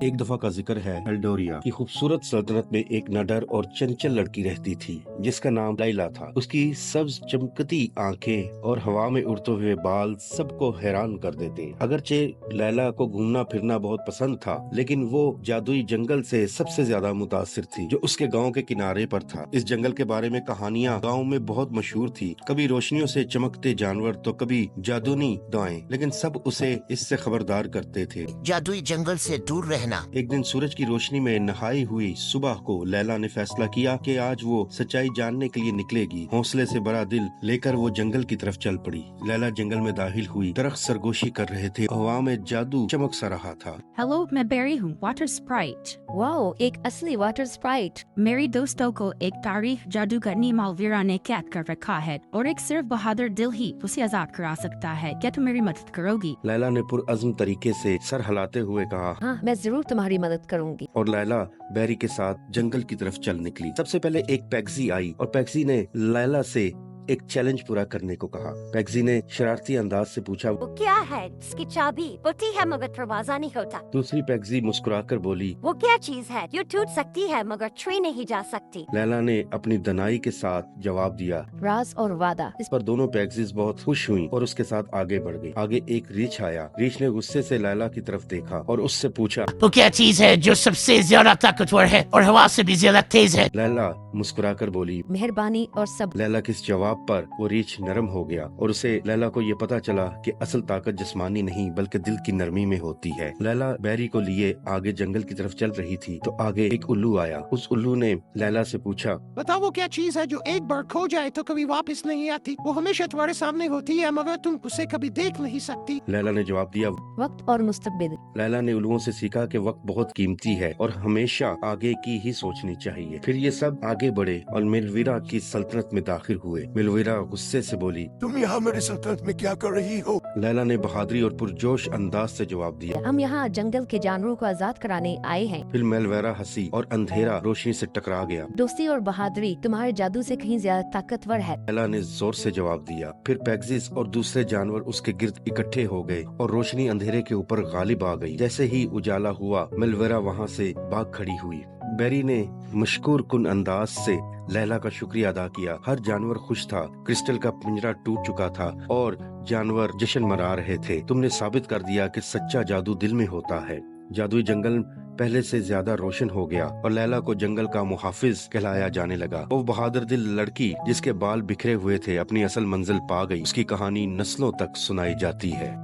ایک دفعہ کا ذکر ہے ایلڈوریا کی خوبصورت سلطنت میں ایک نڈر اور چنچل لڑکی رہتی تھی جس کا نام لیلا تھا۔ اس کی سبز چمکتی آنکھیں اور ہوا میں اڑتے ہوئے بال سب کو حیران کر دیتے۔ اگرچہ لیلا کو گھومنا پھرنا بہت پسند تھا، لیکن وہ جادوئی جنگل سے سب سے زیادہ متاثر تھی جو اس کے گاؤں کے کنارے پر تھا۔ اس جنگل کے بارے میں کہانیاں گاؤں میں بہت مشہور تھی، کبھی روشنیوں سے چمکتے جانور تو کبھی جادونی دعائیں، لیکن سب اسے اس سے خبردار کرتے تھے۔ جادوئی جنگل سے دور رہنا۔ ایک دن سورج کی روشنی میں نہائی ہوئی صبح کو لیلا نے فیصلہ کیا کہ آج وہ سچائی جاننے کے لیے نکلے گی۔ حوصلے سے بڑا دل لے کر وہ جنگل کی طرف چل پڑی۔ لیلا جنگل میں داخل ہوئی، درخت سرگوشی کر رہے تھے، ہوا میں جادو چمک سا رہا تھا۔ ہیلو، میں بیری ہوں، واٹر اسپرائٹ۔ واو، ایک اصلی واٹر اسپرائٹ۔ میری دوستوں کو ایک تاریخ جادوگرنی مالویرا نے قید کر رکھا ہے اور ایک صرف بہادر دل ہی اسے آزاد کرا سکتا ہے۔ کیا تم میری مدد کرو گی؟ لیلا نے پرعزم طریقے سے سر ہلاتے ہوئے کہا، ہاں، میں ضرور تمہاری مدد کروں گی۔ اور لیلا بیری کے ساتھ جنگل کی طرف چل نکلی۔ سب سے پہلے ایک پیگزی آئی اور پیگزی نے لیلا سے ایک چیلنج پورا کرنے کو کہا۔ پیگزی نے شرارتی انداز سے پوچھا، وہ کیا ہے؟ اس کی چابی ہوتی ہے مگر دروازہ نہیں ہوتا۔ دوسری پیگزی مسکرا کر بولی، وہ کیا چیز ہے جو ٹوٹ سکتی ہے مگر چھوئی نہیں جا سکتی؟ لیلا نے اپنی دنائی کے ساتھ جواب دیا۔ راز اور وعدہ۔ اس پر دونوں پیگزیز بہت خوش ہوئیں اور اس کے ساتھ آگے بڑھ گئی۔ آگے ایک ریچھ آیا۔ ریچھ نے غصے سے لیلا کی طرف دیکھا اور اس سے پوچھا، وہ کیا چیز ہے جو سب سے زیادہ طاقتور ہے اور ہوا سے بھی زیادہ تیز ہے؟ لیلا مسکرا کر بولی۔ مہربانی اور صبر۔ لیلا کے اس جواب پر وہ ریچھ نرم ہو گیا اور اسے لیلا کو یہ پتا چلا کہ اصل طاقت جسمانی نہیں بلکہ دل کی نرمی میں ہوتی ہے۔ لیلا بیری کو لیے آگے جنگل کی طرف چل رہی تھی تو آگے ایک الو آیا۔ اس الو نے لیلا سے پوچھا، بتاؤ وہ کیا چیز ہے جو ایک بار کھو جائے تو کبھی واپس نہیں آتی؟ وہ ہمیشہ تمہارے سامنے ہوتی ہے مگر تم اسے کبھی دیکھ نہیں سکتی۔ لیلا نے جواب دیا۔ وقت اور مستقبل۔ لیلا نے الوؤں سے سیکھا کہ وقت بہت قیمتی ہے اور ہمیشہ آگے کی ہی سوچنی چاہیے۔ پھر یہ سب آگے بڑھے اور ملویرا کی سلطنت میں داخل ہوئے۔ ملویرا غصے سے بولی، تم یہاں میری سلطنت میں کیا کر رہی ہو؟ لیلا نے بہادری اور پرجوش انداز سے جواب دیا۔ ہم یہاں جنگل کے جانوروں کو آزاد کرانے آئے ہیں۔ پھر ملویرا ہنسی اور اندھیرا روشنی سے ٹکرا گیا۔ دوستی اور بہادری تمہارے جادو سے کہیں زیادہ طاقتور ہے۔ لیلا نے زور سے جواب دیا۔ پھر پیگزیز اور دوسرے جانور اس کے گرد اکٹھے ہو گئے اور روشنی اندھیرے کے اوپر غالب آ گئی۔ جیسے ہی اجالا ہوا، ملویرا وہاں سے بھاگ کھڑی ہوئی۔ بیری نے مشکور کن انداز سے لیلا کا شکریہ ادا کیا۔ ہر جانور خوش تھا، کرسٹل کا پنجرا ٹوٹ چکا تھا اور جانور جشن منا رہے تھے۔ تم نے ثابت کر دیا کہ سچا جادو دل میں ہوتا ہے۔ جادوئی جنگل پہلے سے زیادہ روشن ہو گیا اور لیلا کو جنگل کا محافظ کہلایا جانے لگا۔ وہ بہادر دل لڑکی جس کے بال بکھرے ہوئے تھے اپنی اصل منزل پا گئی۔ اس کی کہانی نسلوں تک سنائی جاتی ہے۔